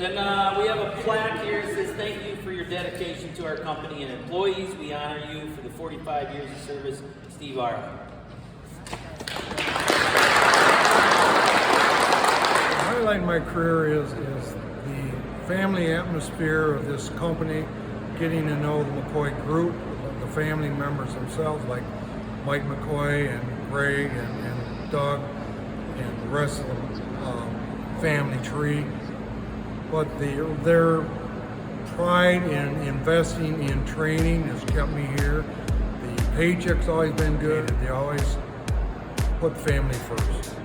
And we have a plaque here that says, thank you for your dedication to our company and employees. We honor you for the 45 years of service, Steve Arlen. The highlight of my career is the family atmosphere of this company, getting to know the McCoy group, the family members themselves, like Mike McCoy and Greg and Doug and the rest of the family tree. But their pride in investing in training has kept me here. The paycheck's always been good. They always put family first.